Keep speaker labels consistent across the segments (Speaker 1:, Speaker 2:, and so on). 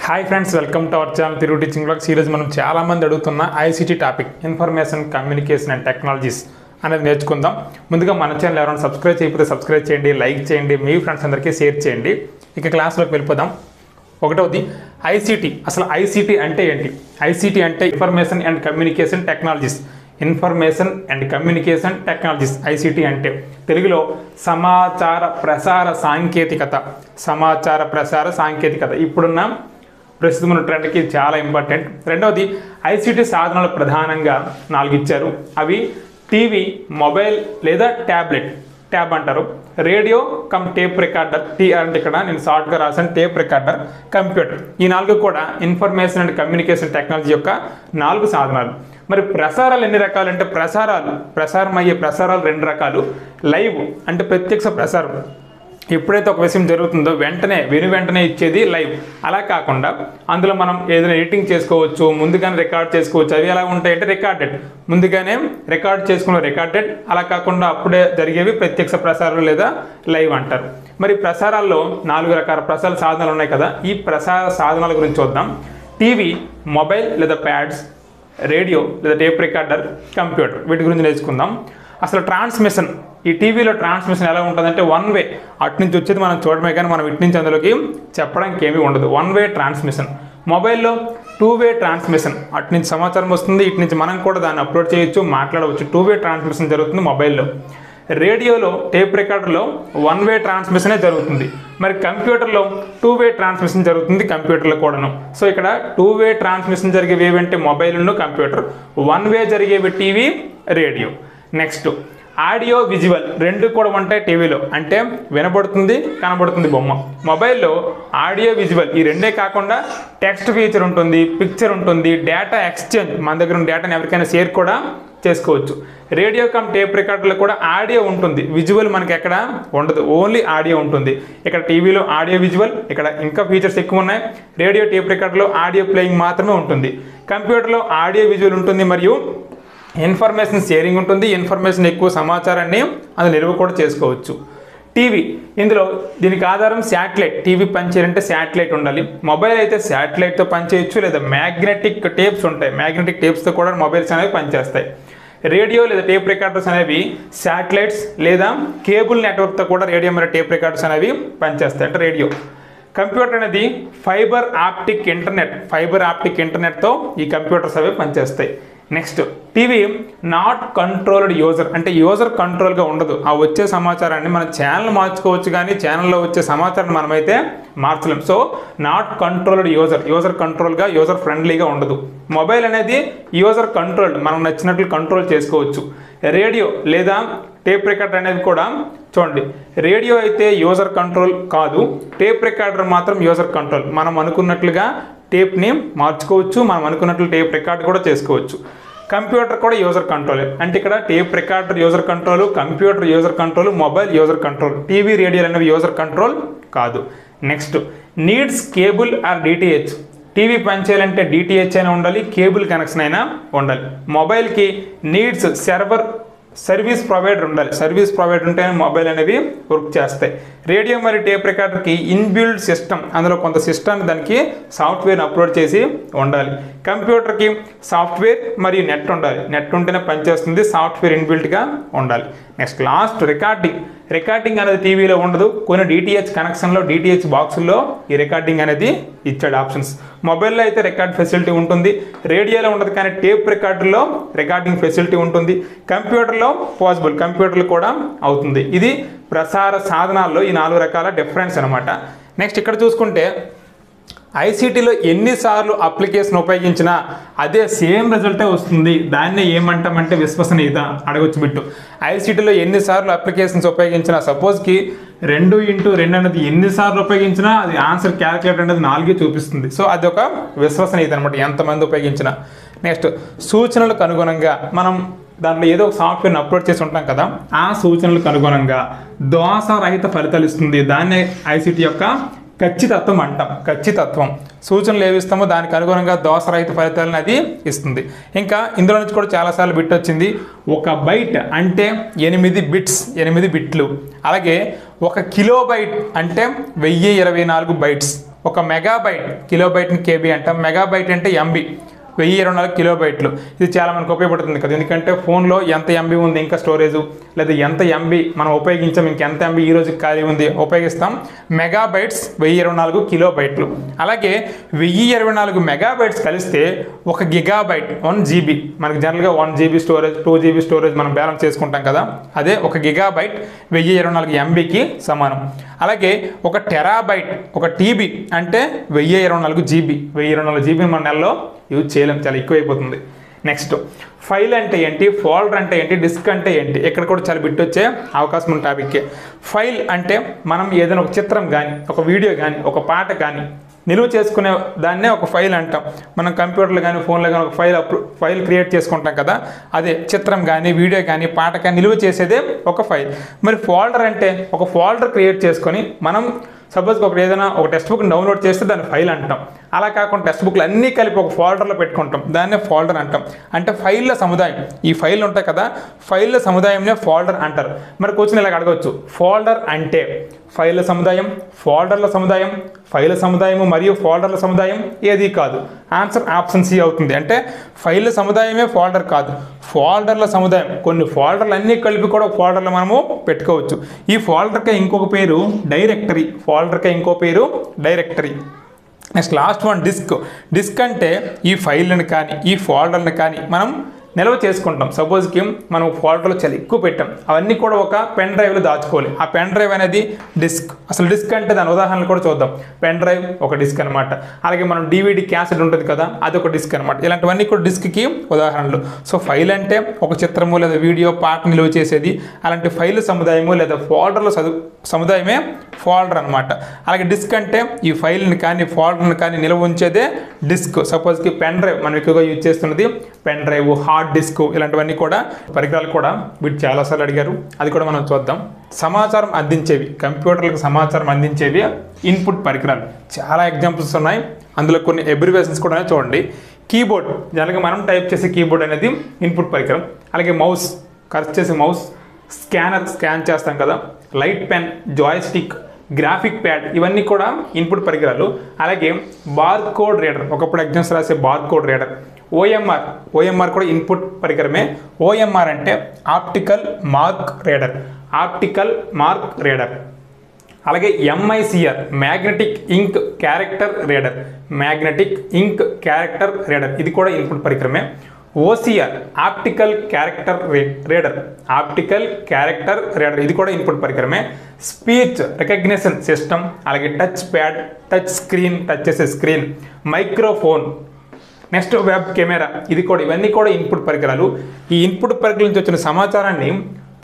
Speaker 1: Hi friends, welcome to our channel Telugu teaching blogs. ఈరోజు మనం చాలామంది అడుగుతున్న ICT topic information communication and technologies అనేది నేర్చుకుందాం. ముందుగా మన ఛానల్ ఎవరైనా సబ్స్క్రైబ్ చేయకపోతే సబ్స్క్రైబ్ చేయండి, లైక్ చేయండి, మీ ఫ్రెండ్స్ అందరికీ షేర్ చేయండి. ఇక క్లాస్లోకి వెళ్ళిపోదాం. ఒకటవది ఐసీటీ. అసలు ఐసీటీ అంటే ఏంటి? ఐసీటీ అంటే information and communication technologies. Information and communication technologies ICT అంటే తెలుగులో సమాచార ప్రసార సాంకేతికత. సమాచార ప్రసార సాంకేతికత ఇప్పుడున్న ప్రస్తుతం ఉన్న ట్రెండ్కి చాలా ఇంపార్టెంట్. రెండవది ఐసీటీ సాధనాలు ప్రధానంగా 4 ఇచ్చారు. అవి టీవీ, మొబైల్ లేదా ట్యాబ్లెట్, ట్యాబ్ అంటారు, radio cum tape recorder, T అంటే ఇక్కడ నేను షార్ట్గా రాసాను టేప్ రికార్డర్, కంప్యూటర్. ఈ 4 కూడా ఇన్ఫర్మేషన్ అండ్ కమ్యూనికేషన్ టెక్నాలజీ యొక్క 4 సాధనాలు. మరి ప్రసారాలు ఎన్ని రకాలు అంటే ప్రసారం అయ్యే ప్రసారాలు 2 రకాలు. లైవ్ అంటే ప్రత్యక్ష ప్రసారం, ఎప్పుడైతే ఒక విషయం జరుగుతుందో వెంటనే ఇచ్చేది లైవ్. అలా కాకుండా అందులో మనం ఏదైనా ఎడిటింగ్ చేసుకోవచ్చు, ముందుగానే రికార్డ్ చేసుకోవచ్చు. అవి ఎలా ఉంటాయంటే రికార్డెడ్, ముందుగానే రికార్డ్ చేసుకున్న రికార్డెడ్. అలా కాకుండా అప్పుడే జరిగేవి ప్రత్యక్ష ప్రసారాలు లేదా లైవ్ అంటారు. మరి ప్రసారాల్లో 4 రకాల ప్రసార సాధనాలు ఉన్నాయి కదా. ఈ ప్రసార సాధనాల గురించి చూద్దాం. టీవీ, మొబైల్ లేదా ప్యాడ్స్, రేడియో లేదా టేప్ రికార్డర్, కంప్యూటర్, వీటి గురించి నేర్చుకుందాం. అసలు ట్రాన్స్మిషన్, ఈ టీవీలో ట్రాన్స్మిషన్ ఎలా ఉంటుందంటే 1 వే, అటు నుంచి వచ్చేది మనం చూడమే కానీ మనం ఇటు నుంచి అందులోకి చెప్పడానికి ఏమీ ఉండదు. 1 వే ట్రాన్స్మిషన్. మొబైల్లో 2 వే ట్రాన్స్మిషన్, అటు నుంచి సమాచారం వస్తుంది, ఇటు నుంచి మనం కూడా దాన్ని అప్లోడ్ చేయొచ్చు, మాట్లాడవచ్చు. 2 వే ట్రాన్స్మిషన్ జరుగుతుంది మొబైల్లో. రేడియోలో టేప్ రికార్డర్లో 1 వే ట్రాన్స్మిషనే జరుగుతుంది. మరి కంప్యూటర్లో 2 వే ట్రాన్స్మిషన్ జరుగుతుంది, కంప్యూటర్లో కూడాను. సో ఇక్కడ 2 వే ట్రాన్స్మిషన్ జరిగేవి ఏవంటే మొబైల్ను కంప్యూటర్, 1 వే జరిగేవి TV, radio. Next audio visual, 2 కూడా ఉంటాయి టీవీలో, అంటే వినబడుతుంది, కనబడుతుంది బొమ్మ. మొబైల్లో ఆడియో విజువల్ ఈ 2 కాకుండా టెక్స్ట్ ఫీచర్ ఉంటుంది, పిక్చర్ ఉంటుంది, డేటా ఎక్స్చేంజ్, మన దగ్గర ఉన్న డేటాని ఎవరికైనా షేర్ కూడా చేసుకోవచ్చు. రేడియో కమ్ టేప్ రికార్డర్లో కూడా ఆడియో ఉంటుంది, విజువల్ మనకి ఎక్కడ ఉండదు, ఓన్లీ ఆడియో ఉంటుంది. ఇక్కడ టీవీలో ఆడియో విజువల్, ఇక్కడ ఇంకా ఫీచర్స్ ఎక్కువ ఉన్నాయి. రేడియో టేప్ రికార్డర్లో ఆడియో ప్లేయింగ్ మాత్రమే ఉంటుంది. కంప్యూటర్లో ఆడియో విజువల్ ఉంటుంది మరియు ఇన్ఫర్మేషన్ షేరింగ్ ఉంటుంది. ఇన్ఫర్మేషన్ ఎక్కువ సమాచారాన్ని అది నిల్వ కూడా చేసుకోవచ్చు. టీవీ, ఇందులో దీనికి ఆధారం శాటిలైట్. టీవీ పనిచేయాలంటే శాటిలైట్ ఉండాలి. మొబైల్ అయితే శాటిలైట్తో పనిచేయచ్చు లేదా మ్యాగ్నెటిక్ టేప్స్ ఉంటాయి, మ్యాగ్నెటిక్ టేప్స్తో కూడా మొబైల్స్ అనేవి పనిచేస్తాయి. రేడియో లేదా టేప్ రికార్డర్స్ అనేవి శాటిలైట్స్ లేదా కేబుల్ నెట్వర్క్తో కూడా రేడియో మరియు టేప్ రికార్డర్స్ అనేవి పనిచేస్తాయి, అంటే రేడియో. కంప్యూటర్ అనేది ఫైబర్ ఆప్టిక్ ఇంటర్నెట్తో ఈ కంప్యూటర్స్ అవి పనిచేస్తాయి. Next TV not controlled user, అంటే యూజర్ కంట్రోల్గా ఉండదు. ఆ వచ్చే సమాచారాన్ని మన ఛానల్ మార్చుకోవచ్చు కానీ ఛానల్లో వచ్చే సమాచారాన్ని మనమైతే మార్చలేం. సో నాట్ కంట్రోల్డ్ యూజర్ కంట్రోల్గా, యూజర్ ఫ్రెండ్లీగా ఉండదు. మొబైల్ అనేది యూజర్ కంట్రోల్డ్, మనం నచ్చినట్లు కంట్రోల్ చేసుకోవచ్చు. రేడియో లేదా టేప్ రికార్డర్ అనేది కూడా చూడండి, రేడియో అయితే యూజర్ కంట్రోల్ కాదు, టేప్ రికార్డర్ మాత్రం యూజర్ కంట్రోల్. మనం అనుకున్నట్లుగా టేప్ని మార్చుకోవచ్చు, మనం అనుకున్నట్లు టేప్ రికార్డ్ కూడా చేసుకోవచ్చు. కంప్యూటర్ కూడా యూజర్ కంట్రోల్, అంటే ఇక్కడ tape recorder user control, computer user control, mobile user control. TV, రేడియోలు అనేవి యూజర్ కంట్రోల్ కాదు. Next needs cable or DTH. TV పనిచేయాలంటే డిటిహెచ్ అయినా ఉండాలి, కేబుల్ కనెక్షన్ అయినా ఉండాలి. మొబైల్కి నీడ్స్ సర్వీస్ ప్రొవైడర్ ఉండాలి, సర్వీస్ ప్రొవైడర్ ఉంటేనే మొబైల్ అనేవి వర్క్ చేస్తాయి. రేడియో మరియు టేప్ రికార్డర్కి ఇన్బిల్డ్ సిస్టమ్, అందులో కొంత సిస్టమ్ దానికి సాఫ్ట్వేర్ని అప్లోడ్ చేసి ఉండాలి. కంప్యూటర్కి సాఫ్ట్వేర్ మరియు నెట్ ఉండాలి, నెట్ ఉంటేనే పనిచేస్తుంది, సాఫ్ట్వేర్ ఇన్బిల్ట్గా ఉండాలి. నెక్స్ట్ లాస్ట్ రికార్డింగ్ అనేది టీవీలో ఉండదు, కొన్ని డిటిహెచ్ కనెక్షన్లో, డిటిహెచ్ బాక్సుల్లో ఈ రికార్డింగ్ అనేది ఇచ్చాడు ఆప్షన్స్. మొబైల్లో అయితే రికార్డ్ ఫెసిలిటీ ఉంటుంది, రేడియోలో ఉండదు కానీ టేప్ రికార్డర్లో రికార్డింగ్ ఫెసిలిటీ ఉంటుంది. కంప్యూటర్లో పాసిబుల్, కంప్యూటర్లో కూడా అవుతుంది. ఇది ప్రసార సాధనాల్లో ఈ 4 రకాల డిఫరెన్స్ అనమాట. నెక్స్ట్ ఇక్కడ చూసుకుంటే ఐసీటీలో ఎన్నిసార్లు అప్లికేషన్ ఉపయోగించినా అదే సేమ్ రిజల్టే వస్తుంది, దాన్ని ఏమంటామంటే విశ్వసనీయత. అడగొచ్చు బిట్టు, ఐసీటీలో ఎన్నిసార్లు అప్లికేషన్స్ ఉపయోగించినా, సపోజ్కి 2x2 అనేది ఎన్నిసార్లు ఉపయోగించినా అది ఆన్సర్ క్యాలిక్యులేటర్ అనేది 4 చూపిస్తుంది. సో అది ఒక విశ్వసనీయత అనమాట, ఎంతమంది ఉపయోగించినా. నెక్స్ట్ సూచనలకు అనుగుణంగా, మనం దాంట్లో ఏదో ఒక సాఫ్ట్వేర్ని అప్లోడ్ చేసి ఉంటాం కదా, ఆ సూచనలకు అనుగుణంగా దోషరహిత ఫలితాలు ఇస్తుంది. దాన్నే ఐసీటీ యొక్క ఖచ్చితత్వం అంటాం. ఖచ్చితత్వం, సూచనలు ఏవిస్తామో దానికి అనుగుణంగా దోషరహిత ఫలితాలను అది ఇస్తుంది. ఇంకా ఇందులో నుంచి కూడా చాలాసార్లు బిట్ వచ్చింది. 1 బైట్ అంటే 8 బిట్స్, 8 బిట్లు. అలాగే 1 కిలోబైట్ అంటే 1024 బైట్స్. ఒక మెగాబైట్, కిలోబైట్ని కేబీ అంటాం, మెగాబైట్ అంటే ఎంబీ, 1024 కిలోబైట్లు. ఇది చాలా మనకు ఉపయోగపడుతుంది కదా, ఎందుకంటే ఫోన్లో ఎంత ఎంబీ ఉంది ఇంకా స్టోరేజ్, లేదా ఎంత ఎంబీ మనం ఉపయోగించాం, ఇంకెంత ఎంబీ ఈ రోజు ఖాళీ ఉంది ఉపయోగిస్తాం. మెగాబైట్స్ 1024 కిలోబైట్లు. అలాగే 1024 మెగాబైట్స్ కలిస్తే 1 గిగాబైట్ 1 జీబీ. మనకి జనరల్గా 1 జీబీ స్టోరేజ్, 2 జీబీ స్టోరేజ్ మనం బ్యాలెన్స్ చేసుకుంటాం కదా, అదే 1 గిగాబైట్ 1024 ఎంబీకి సమానం. అలాగే 1 టెరాబైట్, 1 టీబీ అంటే 1024 జీబీ. 1024 జీబీ మన నెలలో యూజ్ చేయలేం, చాలా ఎక్కువైపోతుంది. నెక్స్ట్ ఫైల్ అంటే ఏంటి, ఫోల్డర్ అంటే ఏంటి, డిస్క్ అంటే ఏంటి, ఇక్కడ కూడా చాలా బిట్ వచ్చే అవకాశం ఉన్న టాపిక్కే. ఫైల్ అంటే మనం ఏదైనా ఒక చిత్రం కానీ, ఒక వీడియో కానీ, ఒక పాట కానీ నిలువ చేసుకునే దాన్నే ఒక ఫైల్ అంటాం. మనం కంప్యూటర్లో కానీ ఫోన్లో కానీ ఒక ఫైల్ క్రియేట్ చేసుకుంటాం కదా, అదే చిత్రం కానీ వీడియో కానీ పాట కానీ నిలువ చేసేదే ఒక ఫైల్. మరి ఫోల్డర్ అంటే ఒక ఫోల్డర్ క్రియేట్ చేసుకొని మనం సపోజ్ ఏదైనా ఒక టెక్స్ట్ బుక్ని డౌన్లోడ్ చేస్తే దాన్ని ఫైల్ అంటాం. అలా కాకుండా టెక్స్ట్ బుక్లు అన్నీ కలిపి ఒక ఫోల్డర్లో పెట్టుకుంటాం, దాన్నే ఫోల్డర్ అంటాం. అంటే ఫైళ్ళ సముదాయం, ఈ ఫైళ్ళు ఉంటాయి కదా, ఫైళ్ళ సముదాయంనే ఫోల్డర్ అంటారు. మరి క్వశ్చన్ ఇలాగ అడగవచ్చు, ఫోల్డర్ అంటే ఫైళ్ళ సముదాయం, ఫోల్డర్ల సముదాయం, ఫైళ్ళ సముదాయము మరియు ఫోల్డర్ల సముదాయం ఏది కాదు. ఆన్సర్ ఆప్షన్ సి అవుతుంది. అంటే ఫైళ్ళ సముదాయమే ఫోల్డర్ కాదు, ఫోల్డర్ల సముదాయం. కొన్ని ఫోల్డర్లు అన్నీ కలిపి కూడా ఫోల్డర్లు మనము పెట్టుకోవచ్చు. ఈ ఫోల్డర్కి ఇంకొక పేరు డైరెక్టరీ, ఫోల్డర్కి ఇంకో పేరు directory. Next last one disk. Disk అంటే ఈ ఫైళ్ళని కానీ ఈ ఫోల్డర్ని కానీ మనం నిల్వ చేసుకుంటాం. సపోజ్కి మనం ఫోల్డర్లో చాలా ఎక్కువ పెట్టాం, అవన్నీ కూడా ఒక పెన్ డ్రైవ్లో దాచుకోవాలి. ఆ పెన్ డ్రైవ్ అనేది డిస్క్. అసలు డిస్క్ అంటే దాని ఉదాహరణలు కూడా చూద్దాం. పెన్ డ్రైవ్ ఒక డిస్క్ అనమాట. అలాగే మనం DVD క్యాసెట్ ఉంటుంది కదా, అది ఒక డిస్క్ అనమాట. ఇలాంటివన్నీ కూడా డిస్క్కి ఉదాహరణలు. సో ఫైల్ అంటే ఒక చిత్రము లేదా వీడియో పాట నిల్వ చేసేది. అలాంటి ఫైల్ సముదాయము లేదా ఫోల్డర్ల సముదాయమే ఫోల్డర్ అనమాట. అలాగే డిస్క్ అంటే ఈ ఫైల్ని కానీ ఫోల్డర్ని కానీ నిల్వ ఉంచేదే డిస్క్. సపోజ్కి పెన్ డ్రైవ్ మనం ఎక్కువగా యూజ్ చేస్తున్నది పెన్ డ్రైవ్, హార్డ్ డిస్క్, ఇలాంటివన్నీ కూడా పరికరాలు కూడా వీటి చాలాసార్లు అడిగారు, అది కూడా మనం చూద్దాం. సమాచారం అందించేవి, కంప్యూటర్లకు సమాచారం అందించేవి ఇన్పుట్ పరికరాలు. చాలా ఎగ్జాంపుల్స్ ఉన్నాయి, అందులో కొన్ని అబ్రివేషన్స్ కూడా చూడండి. కీబోర్డ్, జనరల్గా మనం టైప్ చేసే కీబోర్డ్ అనేది ఇన్పుట్ పరికరం. అలాగే మౌస్, ఖర్చు చేసే మౌస్. స్కానర్, స్కాన్ చేస్తాం కదా. Light pen, joystick, graphic pad, ఇవన్నీ కూడా ఇన్పుట్ పరికరాలు. అలాగే బార్ కోడ్ రీడర్, ఒకప్పుడు ఎగ్జామ్స్ రాసే బార్ కోడ్ రీడర్. ఓఎంఆర్ కూడా ఇన్పుట్ పరికరమే. ఓఎంఆర్ అంటే optical mark reader, optical mark reader. అలాగే MICR, magnetic ink character reader, magnetic ink character reader, ఇది కూడా ఇన్పుట్ పరికరమే. OCR, optical character reader, optical character reader, ఇది కూడా ఇన్పుట్ పరికరమే. Speech recognition system. అలాగే touch pad, touch screen, touch చేసే screen. Microphone. Next web camera, ఇవన్నీ కూడా ఇన్పుట్ పరికరాలు. ఈ ఇన్పుట్ పరికరాల నుంచి వచ్చిన సమాచారాన్ని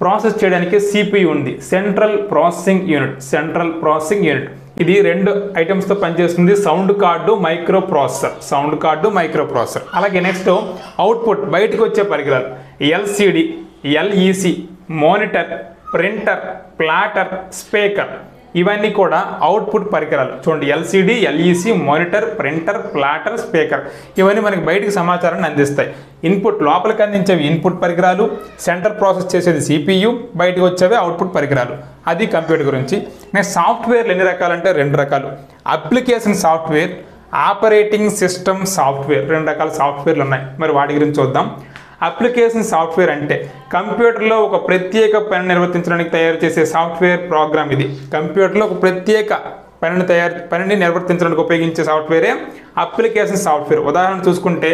Speaker 1: ప్రాసెస్ చేయడానికి CPU ఉంది, central processing unit, central processing unit. ఇది 2 ఐటమ్స్తో పనిచేస్తుంది, sound card, micro processor, sound card, micro processor. అలాగే నెక్స్ట్ అవుట్పుట్, బయటకు వచ్చే పరికరాలు. LCD, LEC, monitor, printer, platter, speaker, ఇవన్నీ కూడా అవుట్పుట్ పరికరాలు. చూడండి, LCD, LEC, monitor, printer, platter, speaker, ఇవన్నీ మనకి బయటికి సమాచారాన్ని అందిస్తాయి. ఇన్పుట్ లోపలికి అందించేవి ఇన్పుట్ పరికరాలు, సెంటర్ ప్రాసెస్ చేసేది CPU, బయటకు వచ్చేవి అవుట్పుట్ పరికరాలు. అది కంప్యూటర్ గురించి. నెక్స్ట్ సాఫ్ట్వేర్లు ఎన్ని రకాలంటే 2 రకాలు. Application software, operating system software, 2 రకాల సాఫ్ట్వేర్లు ఉన్నాయి. మరి వాటి గురించి చూద్దాం. అప్లికేషన్ సాఫ్ట్వేర్ అంటే కంప్యూటర్లో ఒక ప్రత్యేక పని నిర్వర్తించడానికి తయారు చేసే సాఫ్ట్వేర్ ప్రోగ్రామ్. ఇది కంప్యూటర్లో ఒక ప్రత్యేక పనిని నిర్వర్తించడానికి ఉపయోగించే సాఫ్ట్వేరే అప్లికేషన్ సాఫ్ట్వేర్. ఉదాహరణ చూసుకుంటే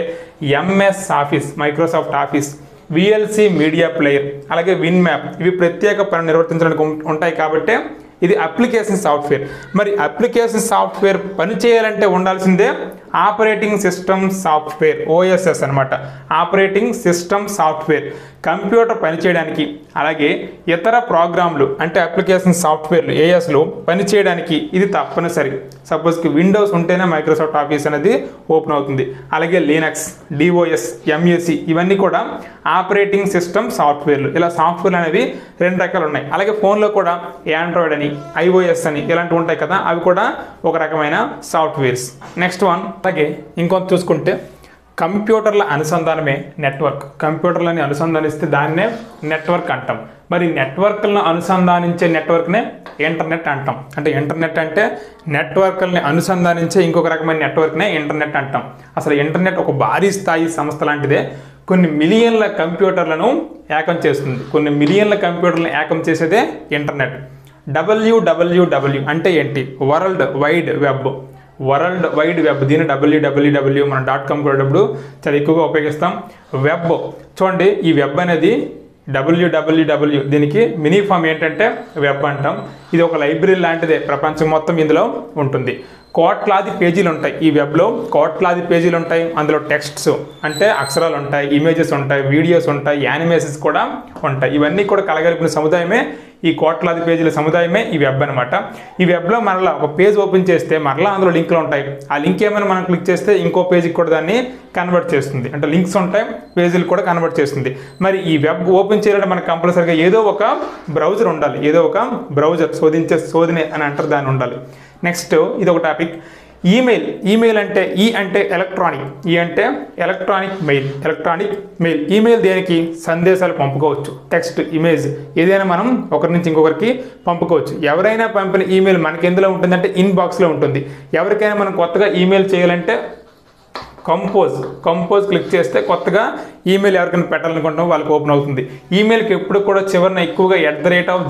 Speaker 1: MS office, Microsoft office, VLC media player, అలాగే విన్మ్యాప్, ఇవి ప్రత్యేక పని నిర్వర్తించడానికి ఉంటాయి కాబట్టి ఇది అప్లికేషన్ సాఫ్ట్వేర్. మరి అప్లికేషన్ సాఫ్ట్వేర్ పని చేయాలంటే ఉండాల్సిందే ఆపరేటింగ్ సిస్టమ్ సాఫ్ట్వేర్, OSS అనమాట. ఆపరేటింగ్ సిస్టమ్ సాఫ్ట్వేర్ కంప్యూటర్ పనిచేయడానికి, అలాగే ఇతర ప్రోగ్రాంలు అంటే అప్లికేషన్ సాఫ్ట్వేర్లు ASలో పనిచేయడానికి ఇది తప్పనిసరి. సపోజ్కి విండోస్ ఉంటేనే మైక్రోసాఫ్ట్ ఆఫీస్ అనేది ఓపెన్ అవుతుంది. అలాగే లినక్స్, DOS, MAC, ఇవన్నీ కూడా ఆపరేటింగ్ సిస్టమ్ సాఫ్ట్వేర్లు. ఇలా సాఫ్ట్వేర్లు అనేవి 2 రకాలు ఉన్నాయి. అలాగే ఫోన్లో కూడా ఆండ్రాయిడ్ అని, iOS అని ఇలాంటివి ఉంటాయి కదా, అవి కూడా ఒక రకమైన సాఫ్ట్వేర్స్. Next one. అలాగే ఇంకొంత చూసుకుంటే కంప్యూటర్ల అనుసంధానమే నెట్వర్క్. కంప్యూటర్లని అనుసంధానిస్తే దాన్నే నెట్వర్క్ అంటాం. మరి నెట్వర్క్లను అనుసంధానించే నెట్వర్క్నే ఇంటర్నెట్ అంటాం. అంటే ఇంటర్నెట్ అంటే నెట్వర్క్లని అనుసంధానించే ఇంకొక రకమైన నెట్వర్క్నే ఇంటర్నెట్ అంటాం. అసలు ఇంటర్నెట్ ఒక భారీ స్థాయి సంస్థ లాంటిదే. కొన్ని మిలియన్ల కంప్యూటర్లను ఏకం చేస్తుంది. కొన్ని మిలియన్ల కంప్యూటర్లను ఏకం చేసేదే ఇంటర్నెట్. WWW అంటే ఏంటి? World wide web. World wide web, దీన్ని www మనం .com కొనేటప్పుడు చాలా ఎక్కువగా ఉపయోగిస్తాం. వెబ్ చూడండి, ఈ వెబ్ అనేది www, దీనికి మినీ ఫామ్ ఏంటంటే వెబ్ అంటాం. ఇది ఒక లైబ్రరీ లాంటిదే, ప్రపంచం మొత్తం ఇందులో ఉంటుంది. కోట్లాది పేజీలు ఉంటాయి ఈ వెబ్లో, కోట్లాది పేజీలు ఉంటాయి. అందులో టెక్స్ట్స్ అంటే అక్షరాలు ఉంటాయి, ఇమేజెస్ ఉంటాయి, వీడియోస్ ఉంటాయి, యానిమేషన్స్ కూడా ఉంటాయి. ఇవన్నీ కూడా కలగలిపిన సముదాయమే ఈ కోట్లాది పేజీల సముదాయమే ఈ వెబ్ అనమాట. ఈ వెబ్లో మరలా ఒక పేజ్ ఓపెన్ చేస్తే మరలా అందులో లింకులు ఉంటాయి. ఆ లింక్ ఏమైనా మనం క్లిక్ చేస్తే ఇంకో పేజీకి కూడా దాన్ని కన్వర్ట్ చేస్తుంది. అంటే లింక్స్ ఉంటాయి, పేజీలు కూడా కన్వర్ట్ చేస్తుంది. మరి ఈ వెబ్ ఓపెన్ చేయాలంటే మనకు కంపల్సరీగా ఏదో ఒక బ్రౌజర్ ఉండాలి. ఏదో ఒక బ్రౌజర్, శోధనే అని అంటారు, దాన్ని ఉండాలి. నెక్స్ట్ ఇది ఒక టాపిక్. ఈమెయిల్. ఈమెయిల్ అంటే ఈ అంటే ఎలక్ట్రానిక్, ఈ అంటే electronic mail. Electronic mail. Email దేనికి? సందేశాలు పంపుకోవచ్చు. టెక్స్ట్, ఇమేజ్ ఏదైనా మనం ఒకరి నుంచి ఇంకొకరికి పంపుకోవచ్చు. ఎవరైనా పంపిన ఈమెయిల్ మనకి ఎందులో ఉంటుందంటే ఇన్బాక్స్లో ఉంటుంది. ఎవరికైనా మనం కొత్తగా ఈమెయిల్ చేయాలంటే కంపోజ్ క్లిక్ చేస్తే కొత్తగా ఈమెయిల్ ఎవరికైనా పెట్టాలనుకుంటామో వాళ్ళకి ఓపెన్ అవుతుంది. ఈమెయిల్కి ఎప్పుడు కూడా చివరిన ఎక్కువగా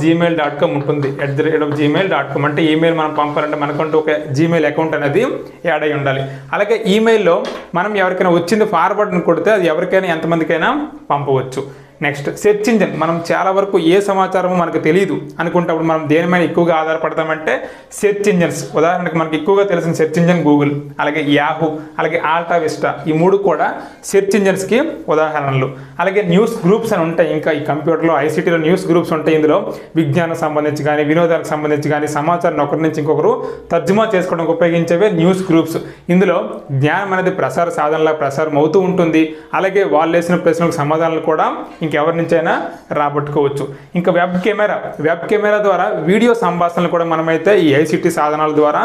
Speaker 1: @gmail.com ఉంటుంది. @gmail.com అంటే ఈమెయిల్ మనం పంపాలంటే మనకంటూ ఒక జీమెయిల్ అకౌంట్ అనేది యాడ్ అయి ఉండాలి. అలాగే ఈమెయిల్లో మనం ఎవరికైనా వచ్చింది ఫార్వర్డ్ అని కొడితే అది ఎవరికైనా ఎంతమందికైనా పంపవచ్చు. Next search engine. మనం చాలా వరకు ఏ సమాచారమో మనకు తెలియదు అనుకుంటప్పుడు మనం దేని మీద ఎక్కువగా ఆధారపడతామంటే సెర్చ్ ఇంజిన్స్. ఉదాహరణకు మనకి ఎక్కువగా తెలిసిన సెర్చ్ ఇంజిన్ గూగుల్, అలాగే యాహూ, అలాగే ఆల్టా విస్టా. ఈ మూడు కూడా సెర్చ్ ఇంజిన్స్కి ఉదాహరణలు. అలాగే న్యూస్ గ్రూప్స్ అని ఉంటాయి. ఇంకా ఈ కంప్యూటర్లో ఐసీటీలో న్యూస్ గ్రూప్స్ ఉంటాయి. ఇందులో విజ్ఞానం సంబంధించి కానీ వినోదాలకు సంబంధించి కానీ సమాచారం ఒకరి నుంచి ఇంకొకరు తర్జుమా చేసుకోవడానికి ఉపయోగించేవే న్యూస్ గ్రూప్స్. ఇందులో జ్ఞానం అనేది ప్రసార సాధనలా ప్రసారం అవుతూ ఉంటుంది. అలాగే వాళ్ళు వేసిన ప్రశ్నలకు సమాధానాలు కూడా ఇంకెవరి నుంచైనా రాబట్టుకోవచ్చు. ఇంకా వెబ్ కెమెరా ద్వారా వీడియో సంభాషణలు కూడా మనమైతే ఈ ఐసీటీ సాధనాల ద్వారా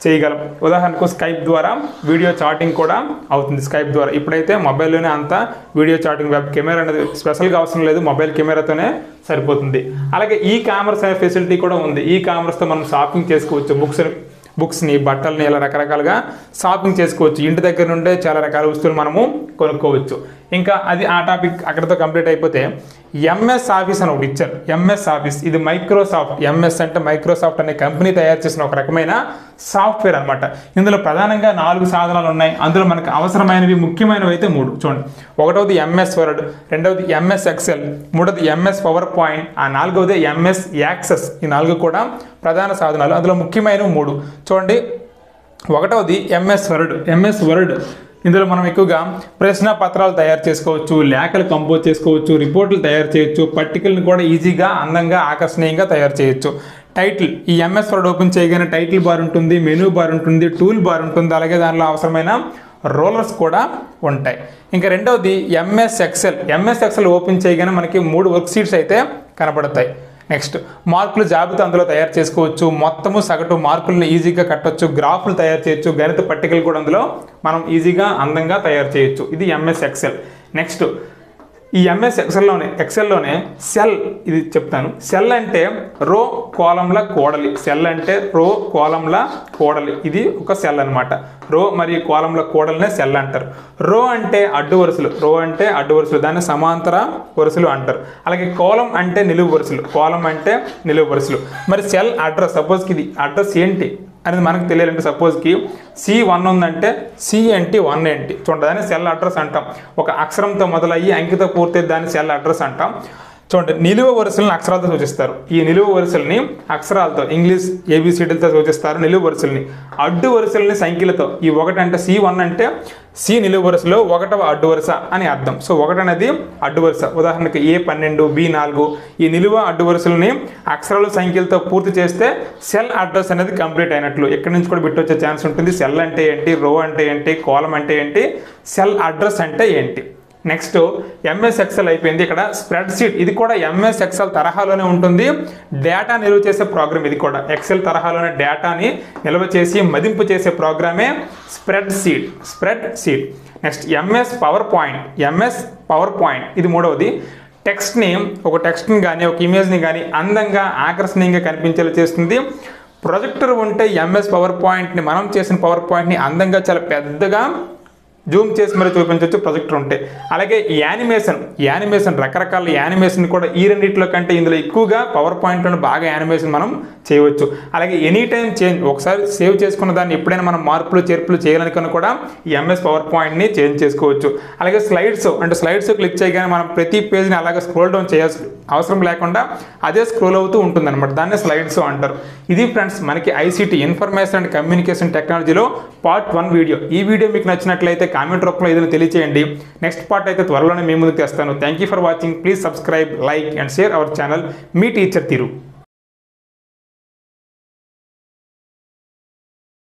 Speaker 1: చేయగలం. ఉదాహరణకు స్కైప్ ద్వారా వీడియో చాటింగ్ కూడా అవుతుంది. స్కైప్ ద్వారా ఇప్పుడైతే మొబైల్లోనే అంతా వీడియో చాటింగ్. వెబ్ కెమెరా అనేది స్పెషల్గా అవసరం లేదు, మొబైల్ కెమెరాతోనే సరిపోతుంది. అలాగే ఈ కామర్స్ అనే ఫెసిలిటీ కూడా ఉంది. ఈ కామర్స్తో మనం షాపింగ్ చేసుకోవచ్చు. బుక్స్ని, బట్టల్ని ఇలా రకరకాలుగా షాపింగ్ చేసుకోవచ్చు. ఇంటి దగ్గర నుండే చాలా రకాల వస్తువులు మనము కొనుక్కోవచ్చు. ఇంకా అది ఆ టాపిక్ అక్కడితో కంప్లీట్ అయిపోతే ఎంఎస్ ఆఫీస్ అని ఒకటి ఇచ్చారు. ఎంఎస్ ఆఫీస్ ఇది మైక్రోసాఫ్ట్. ఎంఎస్ అంటే మైక్రోసాఫ్ట్ అనే కంపెనీ తయారు చేసిన ఒక రకమైన సాఫ్ట్వేర్ అనమాట. ఇందులో ప్రధానంగా 4 సాధనాలు ఉన్నాయి. అందులో మనకు అవసరమైనవి ముఖ్యమైనవి అయితే 3 చూడండి. ఒకటవది ఎంఎస్ వర్డ్, రెండవది ఎంఎస్ ఎక్సెల్, మూడవది ఎంఎస్ పవర్ పాయింట్, ఆ 4వది ఎంఎస్ యాక్సెస్. ఈ 4 కూడా ప్రధాన సాధనాలు. అందులో ముఖ్యమైనవి 3 చూడండి. ఒకటవది ఎంఎస్ వర్డ్. ఇందులో మనం ఎక్కువగా ప్రశ్న పత్రాలు తయారు చేసుకోవచ్చు, లేఖలు కంపోజ్ చేసుకోవచ్చు, రిపోర్టులు తయారు చేయొచ్చు, పట్టికలను కూడా ఈజీగా, అందంగా, ఆకర్షణీయంగా తయారు చేయొచ్చు. టైటిల్. ఈ ఎంఎస్ వర్డ్ ఓపెన్ చేయగానే టైటిల్ బార్ ఉంటుంది, మెనూ బార్ ఉంటుంది, టూల్ బార్ ఉంటుంది. అలాగే దానిలో అవసరమైన రోలర్స్ కూడా ఉంటాయి. ఇంకా రెండవది ఎంఎస్ ఎక్సెల్ ఓపెన్ చేయగానే మనకి 3 వర్క్ షీట్స్ అయితే కనపడతాయి. నెక్స్ట్ మార్కులు జాబితా అందులో తయారు చేసుకోవచ్చు. మొత్తము సగటు మార్కులను ఈజీగా కట్టవచ్చు. గ్రాఫ్లు తయారు చేయొచ్చు. గణిత పట్టికలు కూడా అందులో మనం ఈజీగా, అందంగా తయారు చేయొచ్చు. ఇది ఎంఎస్ ఎక్సెల్. నెక్స్ట్ ఈ ఎంఎస్ ఎక్సెల్లోనే సెల్. ఇది చెప్తాను. సెల్ అంటే రో కాలంల కూడలి. ఇది ఒక సెల్ అనమాట. రో మరియు కాలంల కూడలనే సెల్ అంటారు. రో అంటే అడ్డు వరుసలు, దాన్ని సమాంతర వరుసలు అంటారు. అలాగే కాలం అంటే నిలువు వరుసలు. మరి సెల్ అడ్రస్, సపోజ్కి ఇది అడ్రస్ ఏంటి అనేది మనకు తెలియాలంటే సపోజ్కి C1 ఉందంటే C ఏంటి 1 ఏంటి చూడండి, దాన్ని సెల్ అడ్రస్ అంటాం. ఒక అక్షరంతో మొదలయ్యి అంకితో పూర్తి దాన్ని సెల్ అడ్రస్ అంటాం. చూడండి, నిలువ వరుసలను అక్షరాలతో సూచిస్తారు. ఈ నిలువ వరుసల్ని అక్షరాలతో, ఇంగ్లీష్ ABCDలతో సూచిస్తారు నిలువ వరుసల్ని. అడ్డు వరుసల్ని సంఖ్యలతో. ఈ 1 అంటే C1 అంటే C నిలువ వరుసలో 1వ అడ్డు వరుస అని అర్థం. సో 1 అనేది అడ్డు వరుస. ఉదాహరణకి A12, B4. ఈ నిలువ అడ్డు వరుసలని అక్షరాలు, సంఖ్యలతో పూర్తి చేస్తే సెల్ అడ్రస్ అనేది కంప్లీట్ అయినట్లు. ఎక్కడి నుంచి కూడా బిట్ వచ్చే ఛాన్స్ ఉంటుంది. సెల్ అంటే ఏంటి, రో అంటే ఏంటి, కాలం అంటే ఏంటి, సెల్ అడ్రస్ అంటే ఏంటి. నెక్స్ట్ ఎంఎస్ ఎక్సెల్ అయిపోయింది. ఇక్కడ స్ప్రెడ్ షీట్. ఇది కూడా ఎంఎస్ ఎక్సెల్ తరహాలోనే ఉంటుంది. డేటా నిల్వ చేసే ప్రోగ్రామ్. ఇది కూడా ఎక్సెల్ తరహాలోనే డేటాని నిల్వ చేసి మదింపు చేసే ప్రోగ్రామే spreadsheet. Next MS PowerPoint. ఇది 3వది. టెక్స్ట్ని కానీ ఒక ఇమేజ్ని కానీ అందంగా ఆకర్షణీయంగా కనిపించేలా చేస్తుంది. ప్రొజెక్టర్ ఉంటే ఎంఎస్ పవర్ పాయింట్ని మనం చేసిన పవర్ పాయింట్ని అందంగా చాలా పెద్దగా జూమ్ చేసి మరి చూపించవచ్చు ప్రొజెక్టర్ ఉంటే. అలాగే యానిమేషన్ రకరకాల యానిమేషన్ కూడా ఈ రెండిట్లో కంటే ఇందులో ఎక్కువగా పవర్ పాయింట్లో బాగా యానిమేషన్ మనం చేయవచ్చు. అలాగే ఎనీ టైం చేంజ్, ఒకసారి సేవ్ చేసుకున్న దాన్ని ఎప్పుడైనా మనం మార్పులు చేర్పులు చేయాలనుకున్నా కూడా ఈ ఎంఎస్ పవర్ పాయింట్ని చేంజ్ చేసుకోవచ్చు. అలాగే స్లైడ్స్ క్లిక్ చేయగానే మనం ప్రతి పేజ్ని అలాగే స్క్రోల్ డౌన్ చేయాల్సిన అవసరం లేకుండా అదే స్క్రోల్ అవుతూ ఉంటుంది అనమాట. దాన్ని స్లైడ్స్ అంటారు. ఇది ఫ్రెండ్స్ మనకి ఐసీటీ ఇన్ఫర్మేషన్ అండ్ కమ్యూనికేషన్ టెక్నాలజీలో పార్ట్ 1 వీడియో. ఈ వీడియో మీకు నచ్చినట్లయితే కామెంట్ రూపంలో ఏదైనా తెలియచేయండి. నెక్స్ట్ పార్ట్ అయితే త్వరలోనే మీ ముందుకు తెస్తాను. Thank you for watching. Please subscribe, like and share our channel. మీ టీచర్ తిరు.